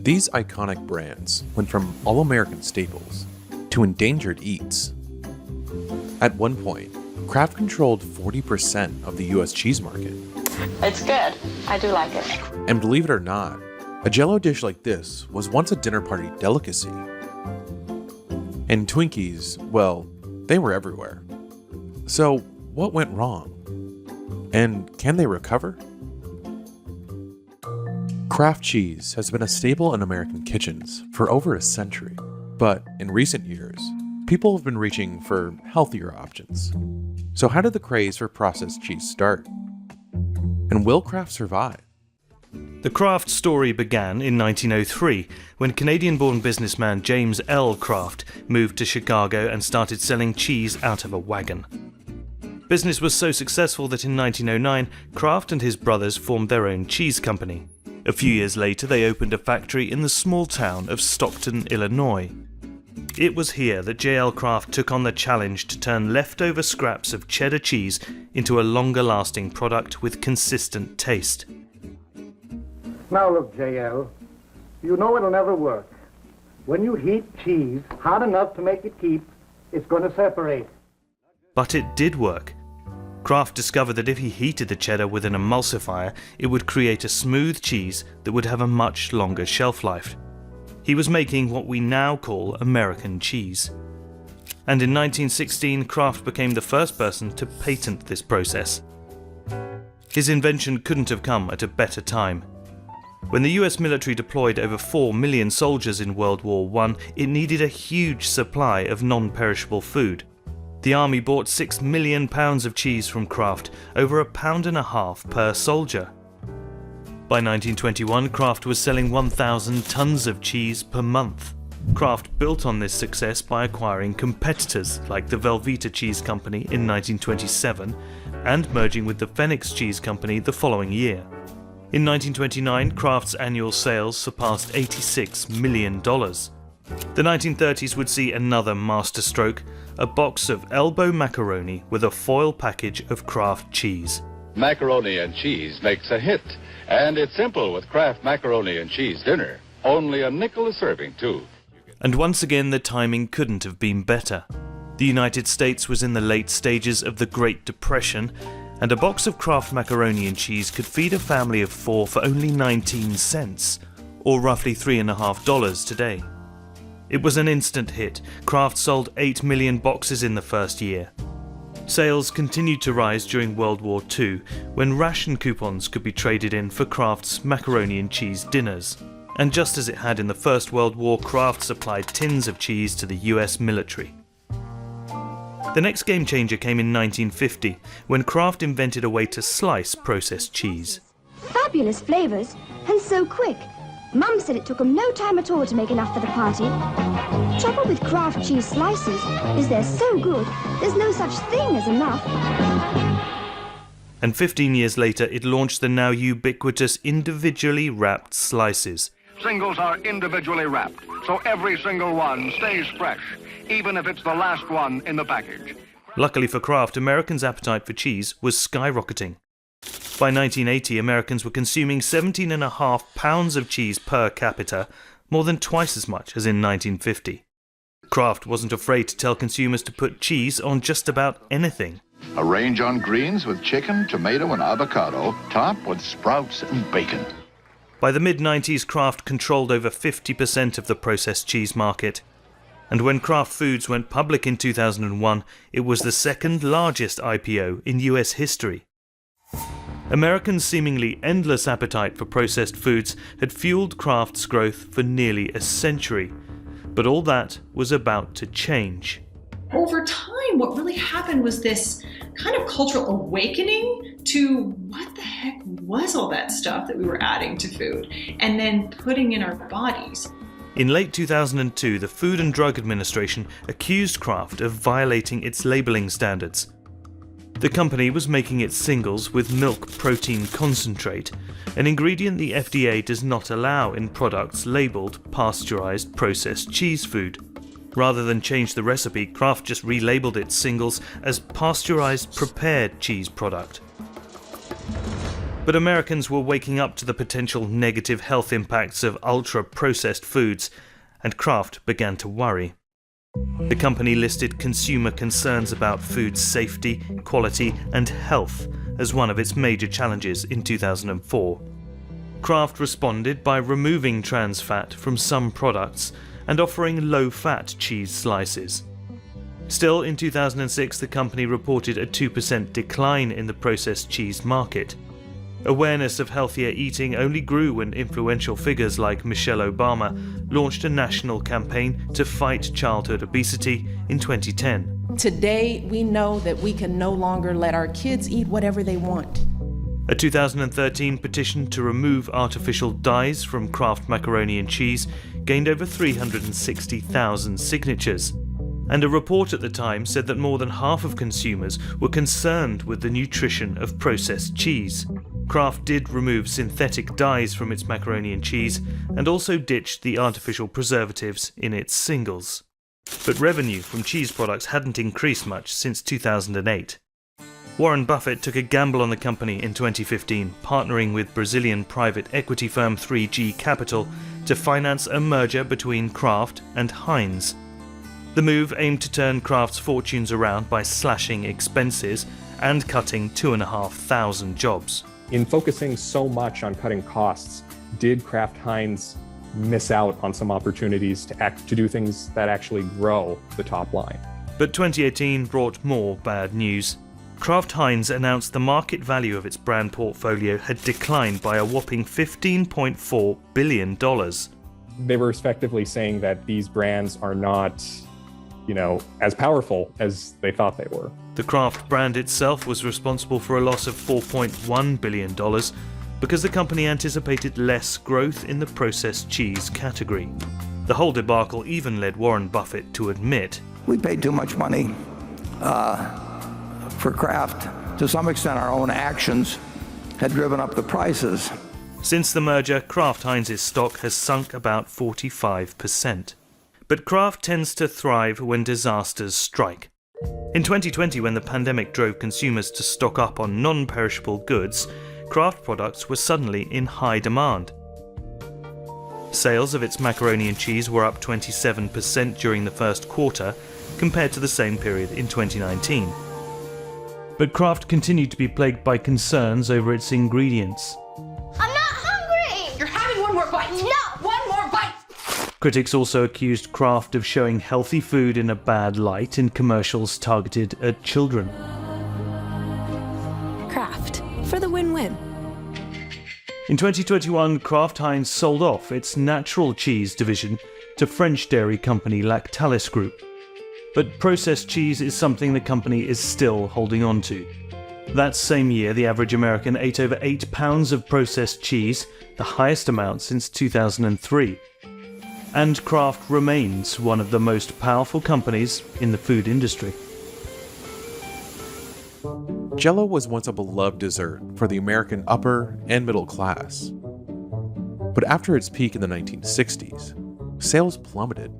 These iconic brands went from all-American staples to endangered eats. At one point, Kraft controlled 40% of the US cheese market. It's good. I do like it. And believe it or not, a Jell-O dish like this was once a dinner party delicacy. And Twinkies, well, they were everywhere. So, what went wrong? And can they recover? Kraft cheese has been a staple in American kitchens for over a century, but in recent years, people have been reaching for healthier options. So how did the craze for processed cheese start? And will Kraft survive? The Kraft story began in 1903 when Canadian-born businessman James L. Kraft moved to Chicago and started selling cheese out of a wagon. Business was so successful that in 1909, Kraft and his brothers formed their own cheese company. A few years later, they opened a factory in the small town of Stockton, Illinois. It was here that J.L. Kraft took on the challenge to turn leftover scraps of cheddar cheese into a longer-lasting product with consistent taste. Now look, J.L., you know it'll never work. When you heat cheese hot enough to make it keep, it's going to separate. But it did work. Kraft discovered that if he heated the cheddar with an emulsifier, it would create a smooth cheese that would have a much longer shelf life. He was making what we now call American cheese. And in 1916, Kraft became the first person to patent this process. His invention couldn't have come at a better time. When the US military deployed over 4 million soldiers in World War I, it needed a huge supply of non-perishable food. The army bought 6 million pounds of cheese from Kraft, over £1.50 per soldier. By 1921, Kraft was selling 1,000 tons of cheese per month. Kraft built on this success by acquiring competitors like the Velveeta Cheese Company in 1927 and merging with the Phoenix Cheese Company the following year. In 1929, Kraft's annual sales surpassed $86 million. The 1930s would see another masterstroke, a box of elbow macaroni with a foil package of Kraft cheese. Macaroni and cheese makes a hit, and it's simple with Kraft macaroni and cheese dinner. Only a nickel a serving, too. And once again, the timing couldn't have been better. The United States was in the late stages of the Great Depression, and a box of Kraft macaroni and cheese could feed a family of 4 for only 19 cents, or roughly $3.50 today. It was an instant hit. Kraft sold 8 million boxes in the first year. Sales continued to rise during World War II, when ration coupons could be traded in for Kraft's macaroni and cheese dinners. And just as it had in the First World War, Kraft supplied tins of cheese to the US military. The next game changer came in 1950, when Kraft invented a way to slice processed cheese. Fabulous flavours, and so quick. Mum said it took them no time at all to make enough for the party. Trouble with Kraft cheese slices is they're so good, there's no such thing as enough. And 15 years later, it launched the now ubiquitous individually wrapped slices. Singles are individually wrapped, so every single one stays fresh, even if it's the last one in the package. Luckily for Kraft, Americans' appetite for cheese was skyrocketing. By 1980, Americans were consuming 17.5 pounds of cheese per capita, more than twice as much as in 1950. Kraft wasn't afraid to tell consumers to put cheese on just about anything. Arrange on greens with chicken, tomato, and avocado, top with sprouts and bacon. By the mid-90s, Kraft controlled over 50% of the processed cheese market. And when Kraft Foods went public in 2001, it was the second largest IPO in US history. Americans' seemingly endless appetite for processed foods had fueled Kraft's growth for nearly a century. But all that was about to change. Over time, what really happened was this kind of cultural awakening to what the heck was all that stuff that we were adding to food and then putting in our bodies. In late 2002, the Food and Drug Administration accused Kraft of violating its labeling standards. The company was making its singles with milk protein concentrate, an ingredient the FDA does not allow in products labelled pasteurized processed cheese food. Rather than change the recipe, Kraft just relabeled its singles as pasteurized prepared cheese product. But Americans were waking up to the potential negative health impacts of ultra-processed foods, and Kraft began to worry. The company listed consumer concerns about food safety, quality, and health as one of its major challenges in 2004. Kraft responded by removing trans fat from some products and offering low-fat cheese slices. Still, in 2006, the company reported a 2% decline in the processed cheese market. Awareness of healthier eating only grew when influential figures like Michelle Obama launched a national campaign to fight childhood obesity in 2010. Today, we know that we can no longer let our kids eat whatever they want. A 2013 petition to remove artificial dyes from Kraft macaroni and cheese gained over 360,000 signatures. And a report at the time said that more than half of consumers were concerned with the nutrition of processed cheese. Kraft did remove synthetic dyes from its macaroni and cheese and also ditched the artificial preservatives in its singles. But revenue from cheese products hadn't increased much since 2008. Warren Buffett took a gamble on the company in 2015, partnering with Brazilian private equity firm 3G Capital to finance a merger between Kraft and Heinz. The move aimed to turn Kraft's fortunes around by slashing expenses and cutting 2,500 jobs. In focusing so much on cutting costs, did Kraft Heinz miss out on some opportunities to do things that actually grow the top line? But 2018 brought more bad news. Kraft Heinz announced the market value of its brand portfolio had declined by a whopping $15.4 billion. They were effectively saying that these brands are not, as powerful as they thought they were. The Kraft brand itself was responsible for a loss of $4.1 billion because the company anticipated less growth in the processed cheese category. The whole debacle even led Warren Buffett to admit, "We paid too much money for Kraft. To some extent, our own actions had driven up the prices." Since the merger, Kraft Heinz's stock has sunk about 45%. But Kraft tends to thrive when disasters strike. In 2020, when the pandemic drove consumers to stock up on non-perishable goods, Kraft products were suddenly in high demand. Sales of its macaroni and cheese were up 27% during the first quarter, compared to the same period in 2019. But Kraft continued to be plagued by concerns over its ingredients. I'm not hungry! You're having one more bite. No, one more bite! Critics also accused Kraft of showing healthy food in a bad light in commercials targeted at children. Kraft, for the win-win. In 2021, Kraft Heinz sold off its natural cheese division to French dairy company Lactalis Group. But processed cheese is something the company is still holding on to. That same year, the average American ate over 8 pounds of processed cheese, the highest amount since 2003. And Kraft remains one of the most powerful companies in the food industry. Jell-O was once a beloved dessert for the American upper and middle class. But after its peak in the 1960s, sales plummeted.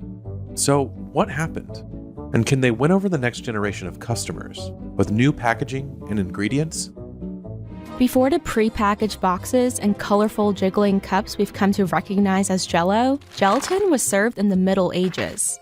So what happened? And can they win over the next generation of customers with new packaging and ingredients? Before the pre-packaged boxes and colorful jiggling cups we've come to recognize as Jell-O, gelatin was served in the Middle Ages.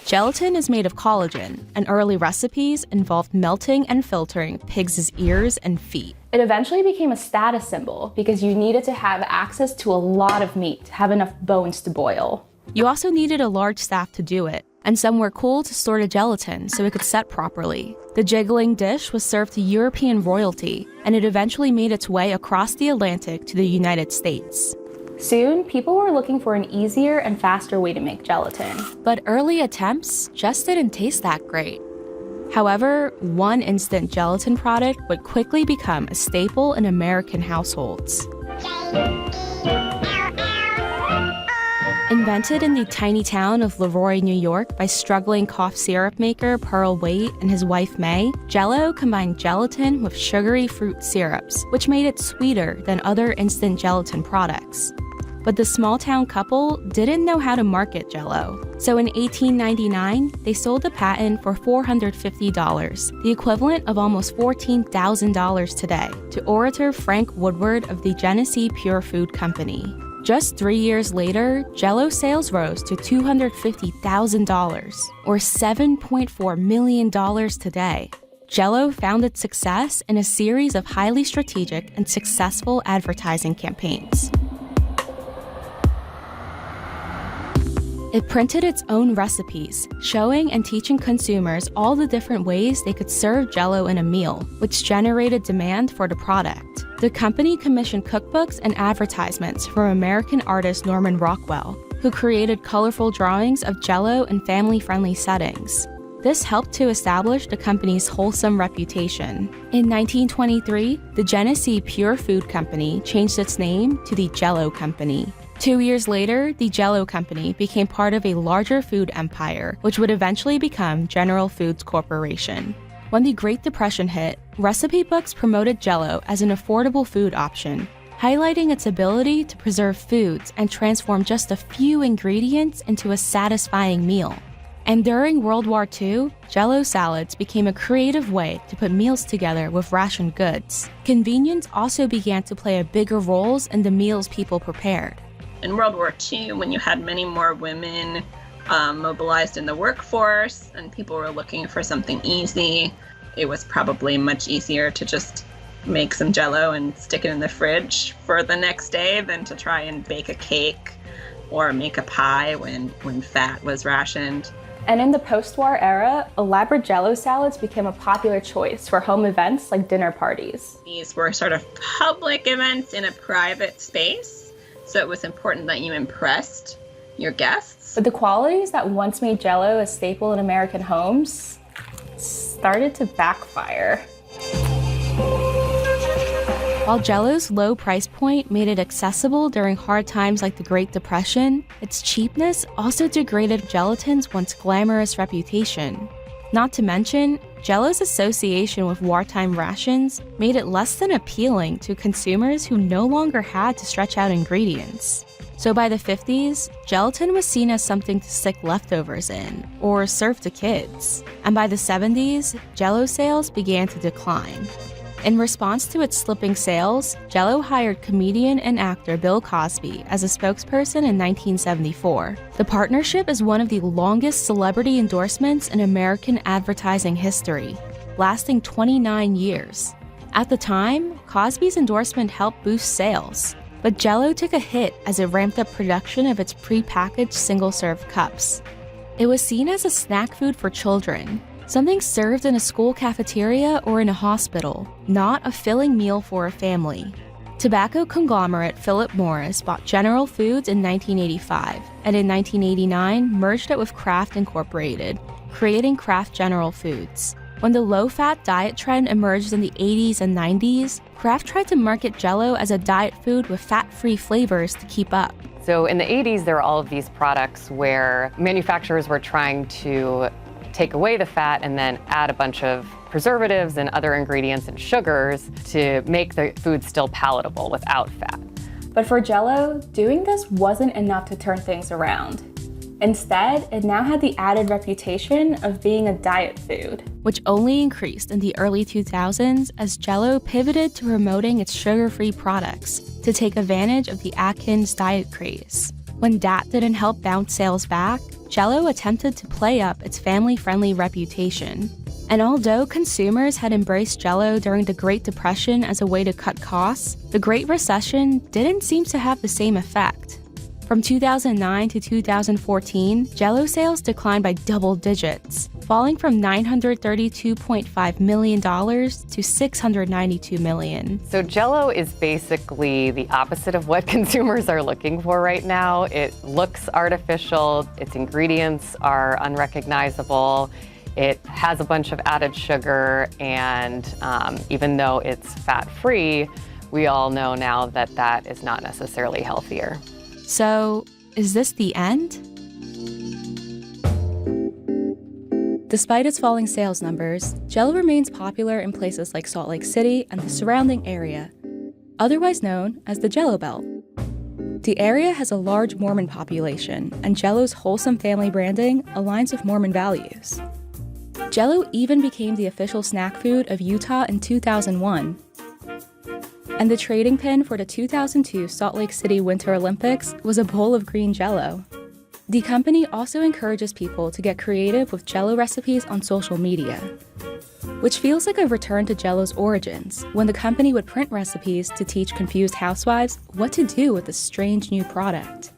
Gelatin is made of collagen, and early recipes involved melting and filtering pigs' ears and feet. It eventually became a status symbol because you needed to have access to a lot of meat to have enough bones to boil. You also needed a large staff to do it, and somewhere cool to store the gelatin so it could set properly. The jiggling dish was served to European royalty, and it eventually made its way across the Atlantic to the United States. Soon, people were looking for an easier and faster way to make gelatin. But early attempts just didn't taste that great. However, one instant gelatin product would quickly become a staple in American households. Invented in the tiny town of Leroy, New York by struggling cough syrup maker Pearl Waite and his wife May, Jell-O combined gelatin with sugary fruit syrups, which made it sweeter than other instant gelatin products. But the small-town couple didn't know how to market Jell-O. So in 1899, they sold the patent for $450, the equivalent of almost $14,000 today, to orator Frank Woodward of the Genesee Pure Food Company. Just 3 years later, Jell-O sales rose to $250,000, or $7.4 million today. Jell-O found its success in a series of highly strategic and successful advertising campaigns. It printed its own recipes, showing and teaching consumers all the different ways they could serve Jell-O in a meal, which generated demand for the product. The company commissioned cookbooks and advertisements from American artist Norman Rockwell, who created colorful drawings of Jell-O in family-friendly settings. This helped to establish the company's wholesome reputation. In 1923, the Genesee Pure Food Company changed its name to the Jell-O Company. 2 years later, the Jell-O Company became part of a larger food empire, which would eventually become General Foods Corporation. When the Great Depression hit, recipe books promoted Jell-O as an affordable food option, highlighting its ability to preserve foods and transform just a few ingredients into a satisfying meal. And during World War II, Jell-O salads became a creative way to put meals together with rationed goods. Convenience also began to play a bigger role in the meals people prepared. In World War II, when you had many more women mobilized in the workforce and people were looking for something easy, it was probably much easier to just make some Jell-O and stick it in the fridge for the next day than to try and bake a cake or make a pie when fat was rationed. And in the post-war era, elaborate Jell-O salads became a popular choice for home events like dinner parties. These were sort of public events in a private space. So it was important that you impressed your guests. But the qualities that once made Jell-O a staple in American homes started to backfire. While Jell-O's low price point made it accessible during hard times like the Great Depression, its cheapness also degraded gelatin's once glamorous reputation. Not to mention, Jell-O's association with wartime rations made it less than appealing to consumers who no longer had to stretch out ingredients. So by the 50s, gelatin was seen as something to stick leftovers in, or serve to kids. And by the 70s, Jell-O sales began to decline. In response to its slipping sales, Jell-O hired comedian and actor Bill Cosby as a spokesperson in 1974. The partnership is one of the longest celebrity endorsements in American advertising history, lasting 29 years. At the time, Cosby's endorsement helped boost sales, but Jell-O took a hit as it ramped up production of its pre-packaged single-serve cups. It was seen as a snack food for children, something served in a school cafeteria or in a hospital, not a filling meal for a family. Tobacco conglomerate Philip Morris bought General Foods in 1985, and in 1989 merged it with Kraft Incorporated, creating Kraft General Foods. When the low-fat diet trend emerged in the 80s and 90s, Kraft tried to market Jell-O as a diet food with fat-free flavors to keep up. So in the 80s, there were all of these products where manufacturers were trying to take away the fat and then add a bunch of preservatives and other ingredients and sugars to make the food still palatable without fat. But for Jell-O, doing this wasn't enough to turn things around. Instead, it now had the added reputation of being a diet food, which only increased in the early 2000s as Jell-O pivoted to promoting its sugar-free products to take advantage of the Atkins diet craze. When that didn't help bounce sales back, Jell-O attempted to play up its family-friendly reputation. And although consumers had embraced Jell-O during the Great Depression as a way to cut costs, the Great Recession didn't seem to have the same effect. From 2009 to 2014, Jell-O sales declined by double digits, falling from $932.5 million to $692 million. So Jell-O is basically the opposite of what consumers are looking for right now. It looks artificial, its ingredients are unrecognizable, it has a bunch of added sugar, and even though it's fat-free, we all know now that that is not necessarily healthier. So, is this the end? Despite its falling sales numbers, Jell-O remains popular in places like Salt Lake City and the surrounding area, otherwise known as the Jell-O Belt. The area has a large Mormon population, and Jell-O's wholesome family branding aligns with Mormon values. Jell-O even became the official snack food of Utah in 2001. And the trading pin for the 2002 Salt Lake City Winter Olympics was a bowl of green Jell-O. The company also encourages people to get creative with Jell-O recipes on social media, which feels like a return to Jell-O's origins, when the company would print recipes to teach confused housewives what to do with this strange new product.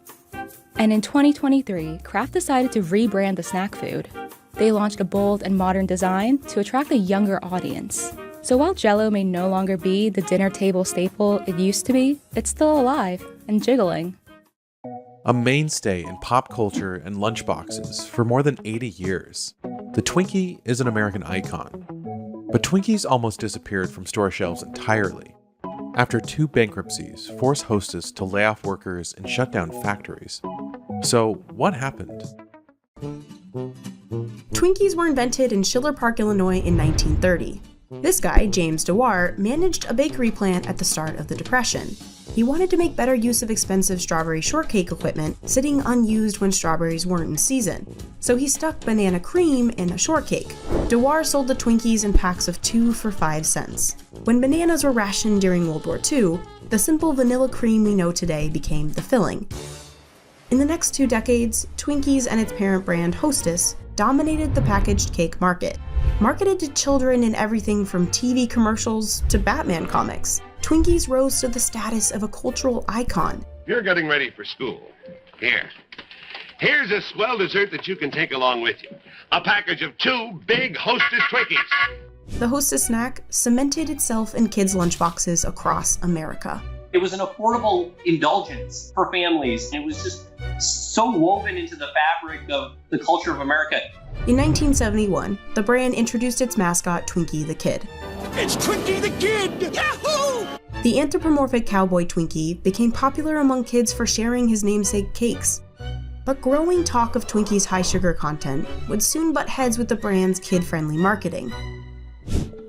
And in 2023, Kraft decided to rebrand the snack food. They launched a bold and modern design to attract a younger audience. So while Jell-O may no longer be the dinner table staple it used to be, it's still alive and jiggling. A mainstay in pop culture and lunchboxes for more than 80 years, the Twinkie is an American icon. But Twinkies almost disappeared from store shelves entirely after 2 bankruptcies forced Hostess to lay off workers and shut down factories. So what happened? Twinkies were invented in Schiller Park, Illinois in 1930. This guy, James Dewar, managed a bakery plant at the start of the Depression. He wanted to make better use of expensive strawberry shortcake equipment sitting unused when strawberries weren't in season, so he stuck banana cream in a shortcake. Dewar sold the Twinkies in packs of 2 for 5 cents. When bananas were rationed during World War II, the simple vanilla cream we know today became the filling. In the next 2 decades, Twinkies and its parent brand Hostess dominated the packaged cake market. Marketed to children in everything from TV commercials to Batman comics, Twinkies rose to the status of a cultural icon. You're getting ready for school. Here's a swell dessert that you can take along with you. A package of 2 big Hostess Twinkies. The Hostess snack cemented itself in kids' lunchboxes across America. It was an affordable indulgence for families. It was just so woven into the fabric of the culture of America. In 1971, the brand introduced its mascot, Twinkie the Kid. It's Twinkie the Kid! Yahoo! The anthropomorphic cowboy Twinkie became popular among kids for sharing his namesake cakes. But growing talk of Twinkie's high sugar content would soon butt heads with the brand's kid-friendly marketing.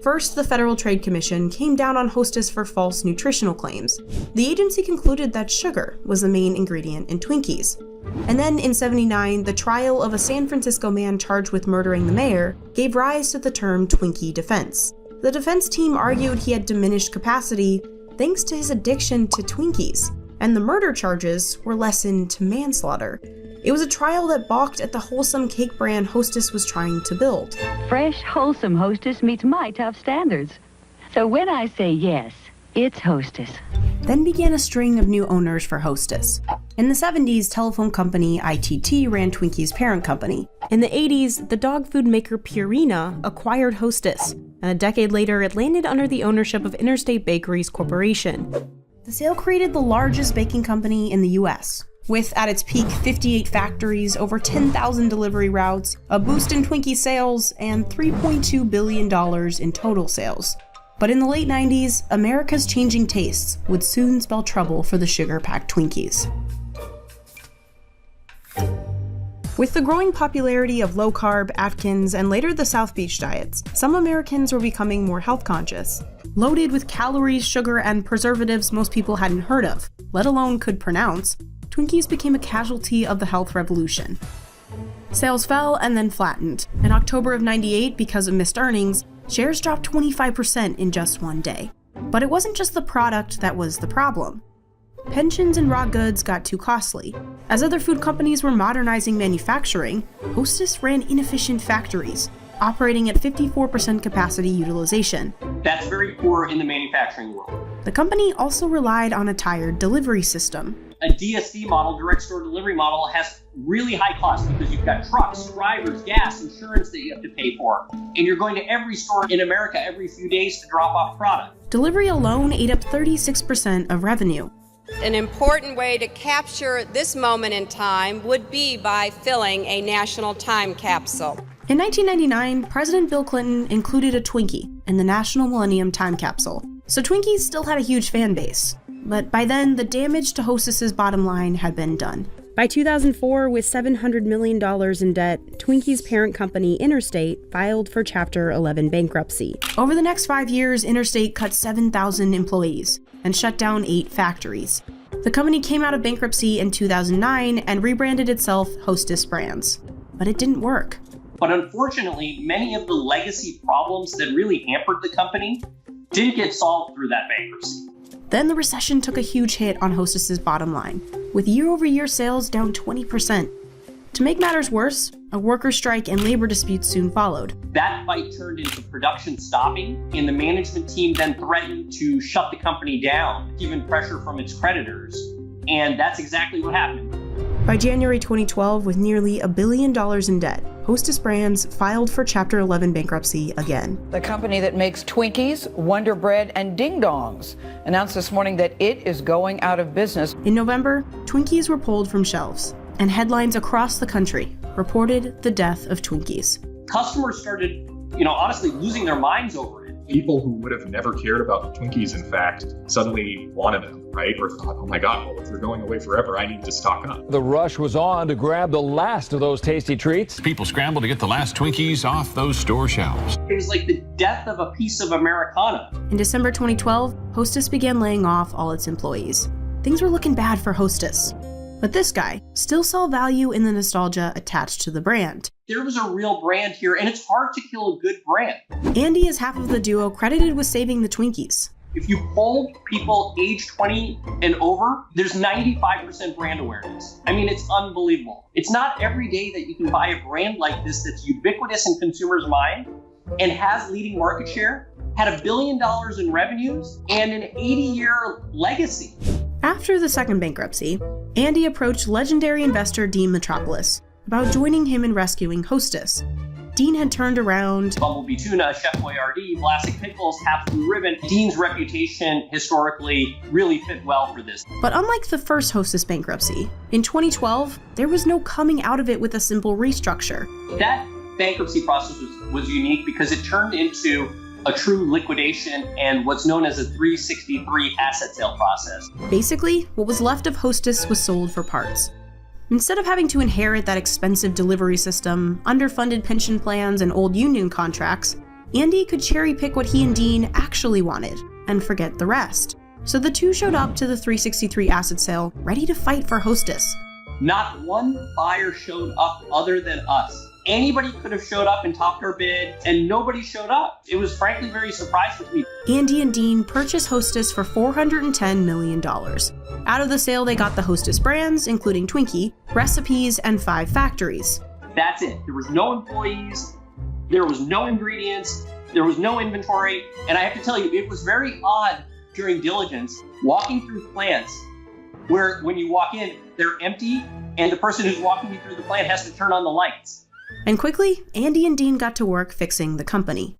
First, the Federal Trade Commission came down on Hostess for false nutritional claims. The agency concluded that sugar was the main ingredient in Twinkies. And then in '79, the trial of a San Francisco man charged with murdering the mayor gave rise to the term Twinkie defense. The defense team argued he had diminished capacity thanks to his addiction to Twinkies, and the murder charges were lessened to manslaughter. It was a trial that balked at the wholesome cake brand Hostess was trying to build. Fresh, wholesome Hostess meets my tough standards. So when I say yes, it's Hostess. Then began a string of new owners for Hostess. In the 70s, telephone company ITT ran Twinkie's parent company. In the 80s, the dog food maker Purina acquired Hostess, and a decade later it landed under the ownership of Interstate Bakeries Corporation. The sale created the largest baking company in the US, with at its peak 58 factories, over 10,000 delivery routes, a boost in Twinkie sales, and $3.2 billion in total sales. But in the late 90s, America's changing tastes would soon spell trouble for the sugar-packed Twinkies. With the growing popularity of low-carb, Atkins, and later the South Beach diets, some Americans were becoming more health-conscious. Loaded with calories, sugar, and preservatives most people hadn't heard of, let alone could pronounce, Twinkies became a casualty of the health revolution. Sales fell and then flattened. In October of '98, because of missed earnings, shares dropped 25% in just one day. But it wasn't just the product that was the problem. Pensions and raw goods got too costly. As other food companies were modernizing manufacturing, Hostess ran inefficient factories, operating at 54% capacity utilization. That's very poor in the manufacturing world. The company also relied on a tired delivery system. A DSD model, direct store delivery model, has really high costs because you've got trucks, drivers, gas, insurance that you have to pay for. And you're going to every store in America every few days to drop off product. Delivery alone ate up 36% of revenue. An important way to capture this moment in time would be by filling a national time capsule. In 1999, President Bill Clinton included a Twinkie in the National Millennium Time Capsule, so Twinkies still had a huge fan base. But by then, the damage to Hostess's bottom line had been done. By 2004, with $700 million in debt, Twinkie's parent company, Interstate, filed for Chapter 11 bankruptcy. Over the next 5 years, Interstate cut 7,000 employees and shut down 8 factories. The company came out of bankruptcy in 2009 and rebranded itself Hostess Brands. But it didn't work. But unfortunately, many of the legacy problems that really hampered the company didn't get solved through that bankruptcy. Then the recession took a huge hit on Hostess's bottom line, with year-over-year sales down 20%. To make matters worse, a worker strike and labor disputes soon followed. That fight turned into production stopping, and the management team then threatened to shut the company down, given pressure from its creditors. And that's exactly what happened. By January 2012, with nearly $1 billion in debt, Hostess Brands filed for Chapter 11 bankruptcy again. The company that makes Twinkies, Wonder Bread, and Ding Dongs announced this morning that it is going out of business. In November, Twinkies were pulled from shelves, and headlines across the country reported the death of Twinkies. Customers started, honestly losing their minds over it. People who would have never cared about the Twinkies, in fact, suddenly wanted them, right? Or thought, oh my God, well, if they're going away forever, I need to stock up. The rush was on to grab the last of those tasty treats. People scrambled to get the last Twinkies off those store shelves. It was like the death of a piece of Americana. In December 2012, Hostess began laying off all its employees. Things were looking bad for Hostess. But this guy still saw value in the nostalgia attached to the brand. There was a real brand here, and it's hard to kill a good brand. Andy is half of the duo credited with saving the Twinkies. If you polled people age 20 and over, there's 95% brand awareness. I mean, it's unbelievable. It's not every day that you can buy a brand like this that's ubiquitous in consumers' mind and has leading market share, had $1 billion in revenues, and an 80-year legacy. After the second bankruptcy, Andy approached legendary investor Dean Metropoulos about joining him in rescuing Hostess. Dean had turned around Bumblebee Tuna, Chef Boyardee, Vlasic Pickles, Half Blue Ribbon. Dean's reputation historically really fit well for this. But unlike the first Hostess bankruptcy, in 2012, there was no coming out of it with a simple restructure. That bankruptcy process was unique because it turned into a true liquidation and what's known as a 363 asset sale process. Basically, what was left of Hostess was sold for parts. Instead of having to inherit that expensive delivery system, underfunded pension plans, and old union contracts, Andy could cherry pick what he and Dean actually wanted and forget the rest. So the two showed up to the 363 asset sale, ready to fight for Hostess. Not one buyer showed up other than us. Anybody could have showed up and topped our bid, and nobody showed up. It was frankly very surprising to me. Andy and Dean purchased Hostess for $410 million. Out of the sale, they got the Hostess brands, including Twinkie, recipes, and 5 factories. That's it. There was no employees, there was no ingredients, there was no inventory, and I have to tell you, it was very odd during diligence walking through plants where when you walk in, they're empty, and the person who's walking you through the plant has to turn on the lights. And quickly, Andy and Dean got to work fixing the company.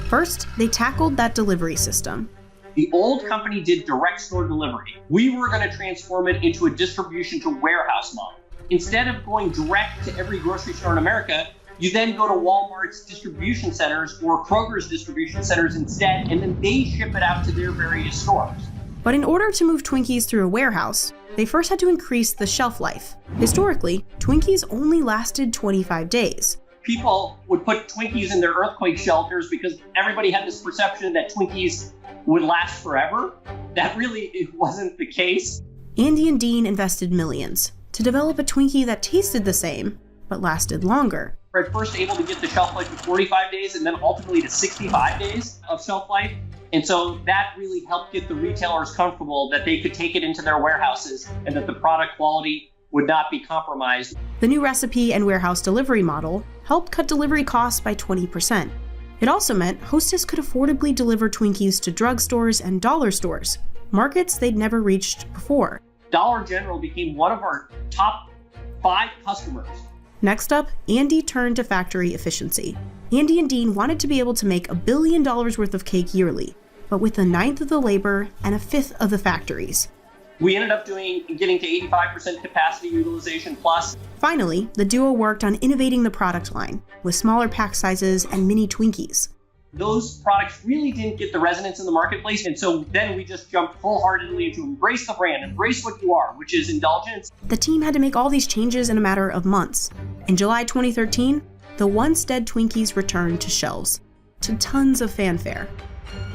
First, they tackled that delivery system. The old company did direct store delivery. We were going to transform it into a distribution to warehouse model. Instead of going direct to every grocery store in America, you then go to Walmart's distribution centers or Kroger's distribution centers instead, and then they ship it out to their various stores. But in order to move Twinkies through a warehouse, they first had to increase the shelf life. Historically, Twinkies only lasted 25 days. People would put Twinkies in their earthquake shelters because everybody had this perception that Twinkies would last forever. That really wasn't the case. Andy and Dean invested millions to develop a Twinkie that tasted the same, but lasted longer. We're at first able to get the shelf life to 45 days and then ultimately to 65 days of shelf life. And so that really helped get the retailers comfortable that they could take it into their warehouses and that the product quality would not be compromised. The new recipe and warehouse delivery model helped cut delivery costs by 20%. It also meant Hostess could affordably deliver Twinkies to drugstores and dollar stores, markets they'd never reached before. Dollar General became one of our top 5 customers. Next up, Andy turned to factory efficiency. Andy and Dean wanted to be able to make $1 billion worth of cake yearly, but with 1/9 of the labor and 1/5 of the factories. We ended up getting to 85% capacity utilization plus. Finally, the duo worked on innovating the product line with smaller pack sizes and mini Twinkies. Those products really didn't get the resonance in the marketplace, and so then we just jumped wholeheartedly into embrace the brand, embrace what you are, which is indulgence. The team had to make all these changes in a matter of months. In July 2013, the once dead Twinkies returned to shelves, to tons of fanfare.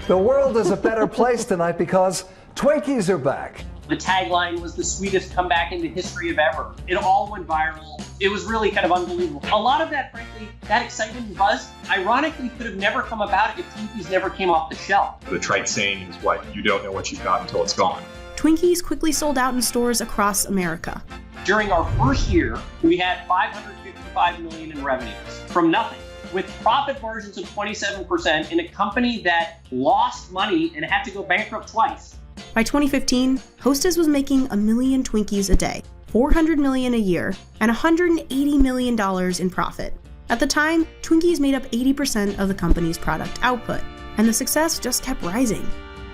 The world is a better place tonight because Twinkies are back. The tagline was the sweetest comeback in the history of ever. It all went viral. It was really kind of unbelievable. A lot of that, frankly, that excitement and buzz, ironically, could have never come about if Twinkies never came off the shelf. The trite saying is what? You don't know what you've got until it's gone. Twinkies quickly sold out in stores across America. During our first year, we had $555 million in revenues from nothing, with profit margins of 27% in a company that lost money and had to go bankrupt twice. By 2015, Hostess was making 1 million Twinkies a day, $400 million a year, and $180 million in profit. At the time, Twinkies made up 80% of the company's product output, and the success just kept rising.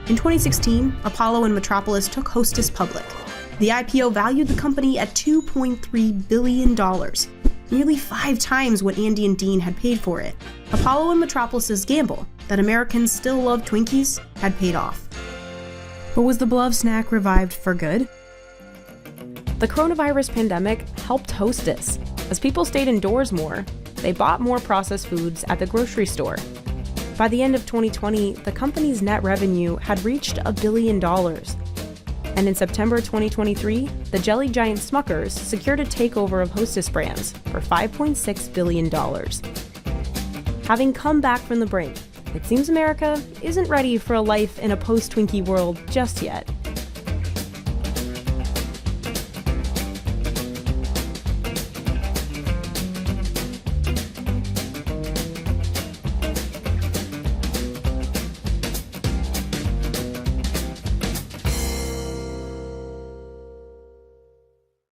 In 2016, Apollo and Metropolis took Hostess public. The IPO valued the company at $2.3 billion, nearly 5 times what Andy and Dean had paid for it. Apollo and Metropolis's gamble that Americans still loved Twinkies had paid off. But was the beloved snack revived for good? The coronavirus pandemic helped Hostess. As people stayed indoors more, they bought more processed foods at the grocery store. By the end of 2020, the company's net revenue had reached $1 billion. And in September 2023, the jelly giant Smucker's secured a takeover of Hostess Brands for $5.6 billion. Having come back from the brink, it seems America isn't ready for a life in a post-Twinkie world just yet.